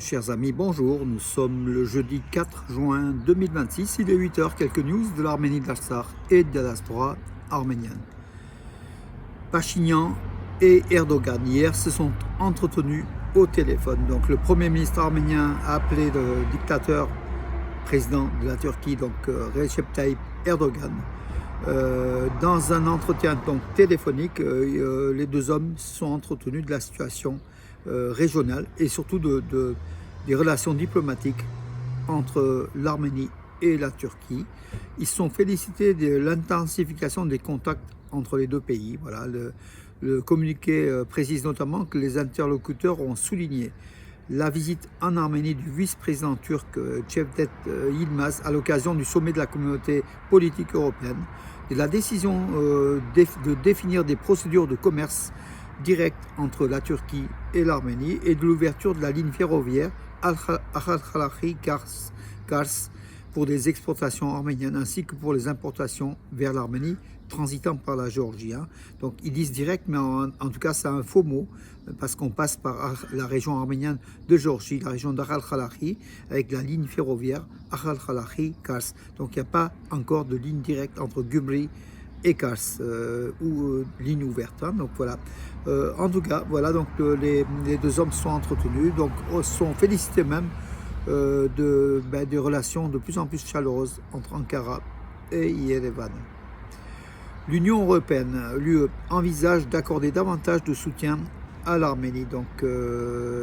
Chers amis, bonjour. Nous sommes le jeudi 4 juin 2026. Il est 8 heures. Quelques news de l'Arménie, de l'Artsakh et de la diaspora arménienne. Pachinian et Erdogan hier se sont entretenus au téléphone. Donc le Premier ministre arménien a appelé le dictateur président de la Turquie, donc Recep Tayyip Erdogan. Dans un entretien donc téléphonique, les deux hommes se sont entretenus de la situation régionale et surtout des relations diplomatiques entre l'Arménie et la Turquie. Ils se sont félicités de l'intensification des contacts entre les deux pays. Voilà, le communiqué précise notamment que les interlocuteurs ont souligné la visite en Arménie du vice-président turc Cevdet Yilmaz à l'occasion du sommet de la communauté politique européenne et la décision de définir des procédures de commerce direct entre la Turquie et l'Arménie et de l'ouverture de la ligne ferroviaire Al-Khalakhi-Kars pour des exportations arméniennes ainsi que pour les importations vers l'Arménie transitant par la Géorgie. Donc ils disent direct, mais en tout cas c'est un faux mot parce qu'on passe par la région arménienne de Géorgie, la région d'Al-Khalakhi avec la ligne ferroviaire Al-Khalakhi-Kars. Donc il n'y a pas encore de ligne directe entre Gümri et Kars ou ligne ouverte. Donc voilà. En tout cas, voilà, donc les deux hommes sont entretenus, donc sont félicités même de relations de plus en plus chaleureuses entre Ankara et Yerevan. L'Union européenne, l'UE, envisage d'accorder davantage de soutien à l'Arménie. Donc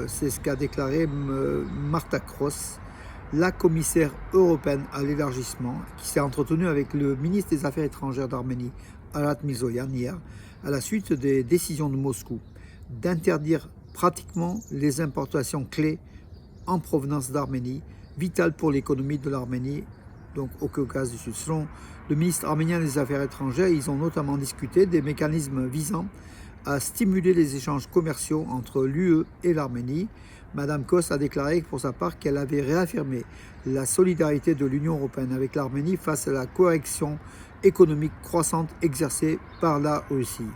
c'est ce qu'a déclaré Marta Kroes, la commissaire européenne à l'élargissement, qui s'est entretenue avec le ministre des Affaires étrangères d'Arménie, Arat Mirzoyan, hier, à la suite des décisions de Moscou d'interdire pratiquement les importations clés en provenance d'Arménie, vitales pour l'économie de l'Arménie, donc au Caucase du Sud. Selon le ministre arménien des Affaires étrangères, ils ont notamment discuté des mécanismes visant à stimuler les échanges commerciaux entre l'UE et l'Arménie. Madame Kos a déclaré pour sa part qu'elle avait réaffirmé la solidarité de l'Union européenne avec l'Arménie face à la correction économique croissante exercée par la Russie.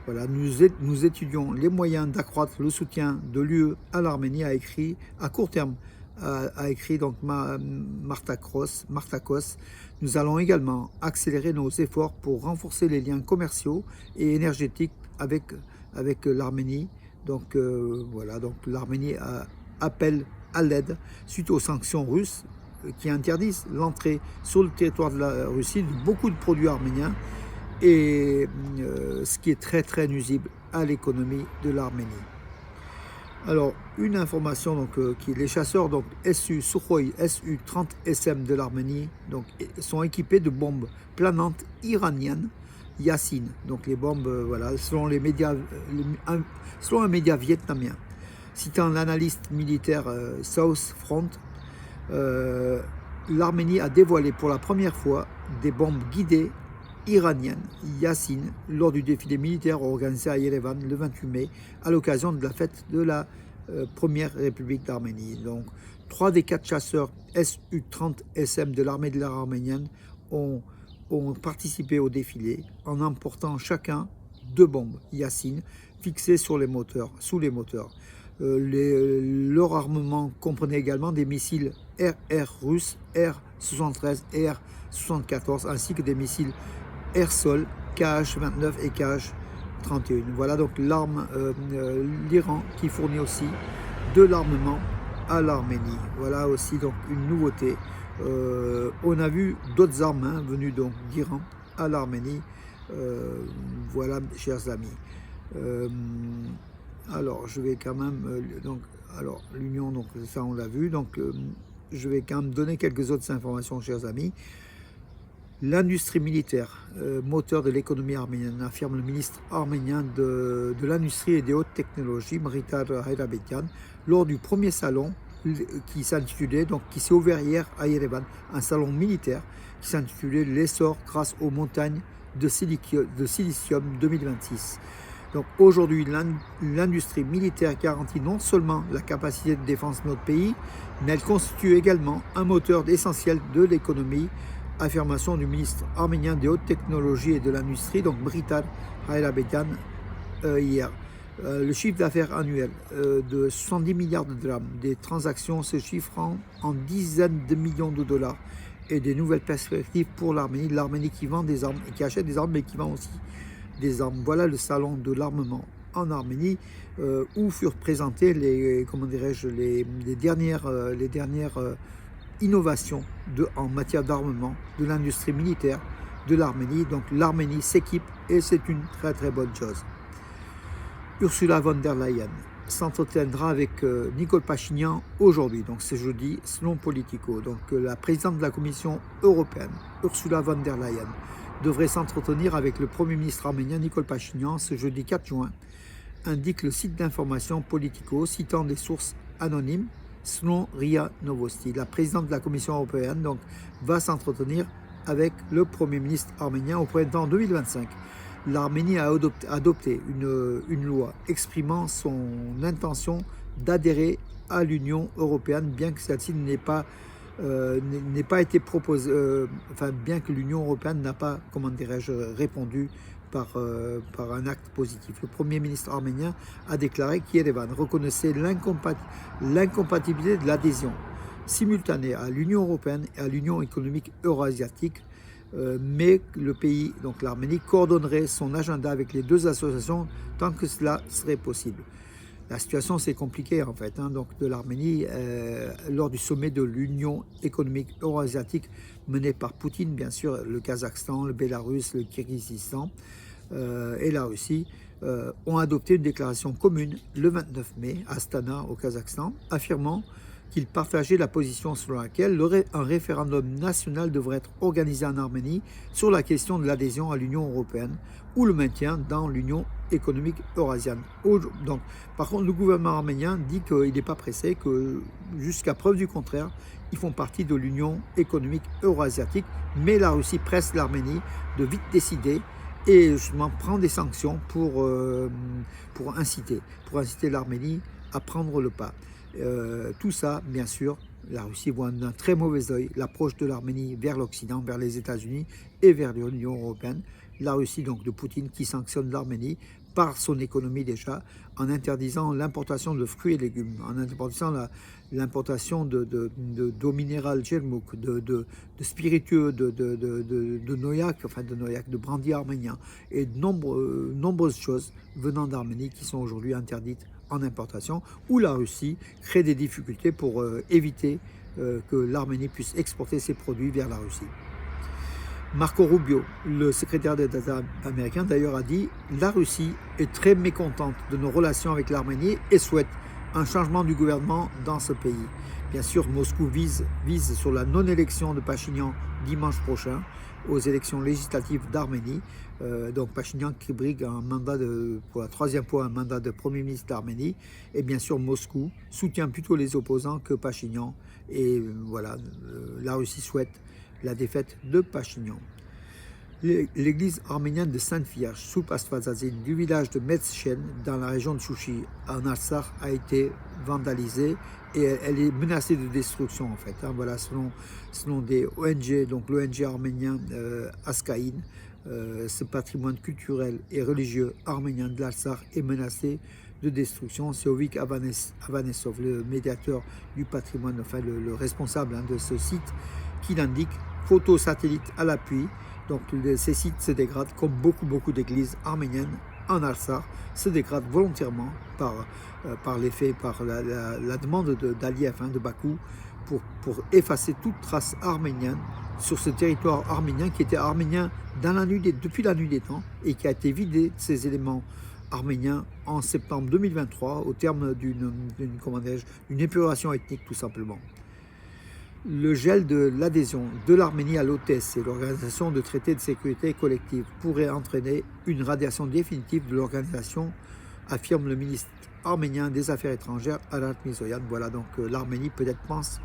Voilà, nous étudions les moyens d'accroître le soutien de l'UE à l'Arménie, a écrit à court terme, a écrit donc Marta Kos. Nous allons également accélérer nos efforts pour renforcer les liens commerciaux et énergétiques avec l'Arménie. Donc voilà, donc l'Arménie appelle à l'aide suite aux sanctions russes qui interdisent l'entrée sur le territoire de la Russie de beaucoup de produits arméniens et ce qui est très très nuisible à l'économie de l'Arménie. Alors une information donc qui les chasseurs donc Sukhoi Su-30 SM de l'Arménie donc sont équipés de bombes planantes iraniennes Yassin, donc les bombes, voilà, selon un média vietnamien. Citant l'analyste militaire South Front, l'Arménie a dévoilé pour la première fois des bombes guidées iraniennes Yassin lors du défilé militaire organisé à Yerevan le 28 mai à l'occasion de la fête de la Première République d'Arménie. Donc 3 des 4 chasseurs Su-30 SM de l'armée de l'air arménienne ont participé au défilé en emportant chacun 2 bombes Yassin fixées sous les moteurs. Leur armement comprenait également des missiles RR russes R-73 et R-74 ainsi que des missiles air-sol KH-29 et KH-31. Voilà donc l'Iran qui fournit aussi de l'armement à l'Arménie. Voilà aussi donc une nouveauté. On a vu d'autres armes venues donc d'Iran à l'Arménie. Voilà, chers amis. Alors, je vais quand même alors l'Union, donc ça on l'a vu. Donc, je vais quand même donner quelques autres informations, chers amis. L'industrie militaire, moteur de l'économie arménienne, affirme le ministre arménien de l'industrie et des hautes technologies, Mritar Hayrabetian, lors du premier salon qui s'intitulait, donc qui s'est ouvert hier à Yerevan, un salon militaire qui s'intitulait l'essor grâce aux montagnes de silicium 2026. Donc aujourd'hui, l'industrie militaire garantit non seulement la capacité de défense de notre pays, mais elle constitue également un moteur essentiel de l'économie, affirmation du ministre arménien des hautes technologies et de l'industrie, donc Mritar Hayrabetian hier. Le chiffre d'affaires annuel de 70 milliards de dirhams, des transactions se chiffrant en dizaines de millions de dollars et des nouvelles perspectives pour l'Arménie. L'Arménie qui vend des armes et qui achète des armes, mais qui vend aussi des armes. Voilà le salon de l'armement en Arménie où furent présentées les dernières innovations en matière d'armement, de l'industrie militaire de l'Arménie. Donc l'Arménie s'équipe et c'est une très très bonne chose. Ursula von der Leyen s'entretiendra avec Nicole Pachinian aujourd'hui, donc c'est jeudi, selon Politico. Donc la présidente de la Commission européenne, Ursula von der Leyen, devrait s'entretenir avec le Premier ministre arménien Nicole Pachinian ce jeudi 4 juin, indique le site d'information Politico, citant des sources anonymes, selon RIA Novosti. La présidente de la Commission européenne donc, va s'entretenir avec le Premier ministre arménien au printemps 2025. L'Arménie a adopté une loi exprimant son intention d'adhérer à l'Union européenne, bien que celle-ci n'ait pas été proposée, bien que l'Union européenne n'a pas, répondu par un acte positif. Le Premier ministre arménien a déclaré qu'Yerevan reconnaissait l'incompatibilité de l'adhésion simultanée à l'Union européenne et à l'Union économique euro-asiatique, mais le pays, donc l'Arménie, coordonnerait son agenda avec les deux associations tant que cela serait possible. La situation s'est compliquée en fait, donc de l'Arménie lors du sommet de l'Union économique euro-asiatique mené par Poutine, bien sûr, le Kazakhstan, le Bélarus, le Kirghizistan et la Russie ont adopté une déclaration commune le 29 mai à Astana au Kazakhstan, affirmant qu'ils partageaient la position selon laquelle un référendum national devrait être organisé en Arménie sur la question de l'adhésion à l'Union européenne ou le maintien dans l'Union économique eurasienne. Donc, par contre, le gouvernement arménien dit qu'il n'est pas pressé, que jusqu'à preuve du contraire, ils font partie de l'Union économique eurasiatique, mais la Russie presse l'Arménie de vite décider et justement prend des sanctions pour inciter l'Arménie à prendre le pas. Tout ça, bien sûr, la Russie voit d'un très mauvais œil l'approche de l'Arménie vers l'Occident, vers les États-Unis et vers l'Union européenne. La Russie, donc, de Poutine, qui sanctionne l'Arménie par son économie déjà, en interdisant l'importation de fruits et légumes, en interdisant l'importation d'eau minérale Jermuk, de spiritueux, de noyak, de brandy arménien, et de nombreuses choses venant d'Arménie qui sont aujourd'hui interdites en importation, où la Russie crée des difficultés pour éviter que l'Arménie puisse exporter ses produits vers la Russie. Marco Rubio, le secrétaire d'État américain, d'ailleurs a dit « La Russie est très mécontente de nos relations avec l'Arménie et souhaite un changement du gouvernement dans ce pays. » Bien sûr, Moscou vise sur la non-élection de Pachinian dimanche prochain aux élections législatives d'Arménie. Donc Pachinian qui brigue pour la troisième fois un mandat de Premier ministre d'Arménie. Et bien sûr, Moscou soutient plutôt les opposants que Pachinian. Et voilà, la Russie souhaite la défaite de Pachinian. L'église arménienne de Sainte-Vierge, sous Asfazazine, du village de Metzchen, dans la région de Chouchi, en Artsakh, a été vandalisée et elle est menacée de destruction en fait. Voilà, selon des ONG, donc l'ONG arménien Askaïn, ce patrimoine culturel et religieux arménien de l'Artsakh est menacé de destruction. C'est Ovik Avanesov, le médiateur du patrimoine, enfin le responsable de ce site, qui l'indique, photos satellites à l'appui. Donc ces sites se dégradent comme beaucoup d'églises arméniennes en Artsakh se dégradent volontairement par la demande d'Aliyev, de Bakou, pour effacer toute trace arménienne sur ce territoire arménien qui était arménien depuis la nuit des temps et qui a été vidé de ses éléments arméniens en septembre 2023 au terme d'une épuration ethnique tout simplement. Le gel de l'adhésion de l'Arménie à l'OTSC, l'Organisation de traité de sécurité collective, pourrait entraîner une radiation définitive de l'organisation, affirme le ministre arménien des Affaires étrangères, Arat Mirzoyan. Voilà, donc l'Arménie peut-être pense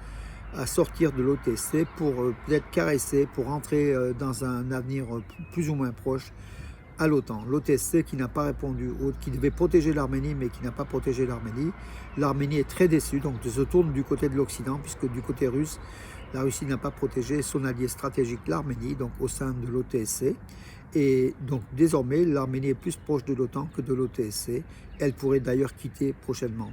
à sortir de l'OTSC pour peut-être caresser, pour entrer dans un avenir plus ou moins proche à l'OTAN. L'OTSC qui n'a pas répondu, qui devait protéger l'Arménie, mais qui n'a pas protégé l'Arménie. L'Arménie est très déçue, donc se tourne du côté de l'Occident, puisque du côté russe, la Russie n'a pas protégé son allié stratégique, l'Arménie, donc au sein de l'OTSC. Et donc désormais, l'Arménie est plus proche de l'OTAN que de l'OTSC. Elle pourrait d'ailleurs quitter prochainement.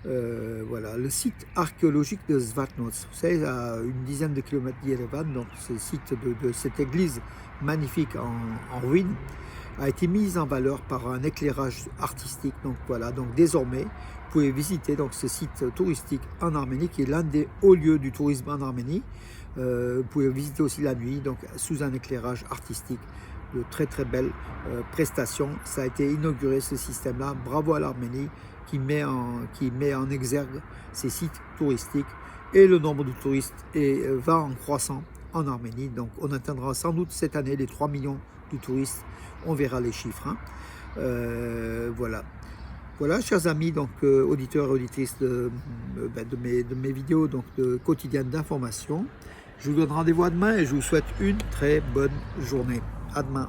Voilà, le site archéologique de Zvatnots, vous savez, à une dizaine de kilomètres d'Yerevan, donc ce site de cette église magnifique en ruine, a été mis en valeur par un éclairage artistique. Donc voilà, donc désormais, vous pouvez visiter donc ce site touristique en Arménie, qui est l'un des hauts lieux du tourisme en Arménie. Vous pouvez visiter aussi la nuit, donc sous un éclairage artistique. De très très belles prestations. Ça a été inauguré ce système-là. Bravo à l'Arménie qui met en exergue ces sites touristiques. Et le nombre de touristes va en croissant en Arménie. Donc on atteindra sans doute cette année les 3 millions de touristes. On verra les chiffres. Hein. Voilà. Voilà, chers amis, donc auditeurs et auditrices de mes vidéos donc, quotidiennes d'information. Je vous donne rendez-vous à demain et je vous souhaite une très bonne journée. À demain.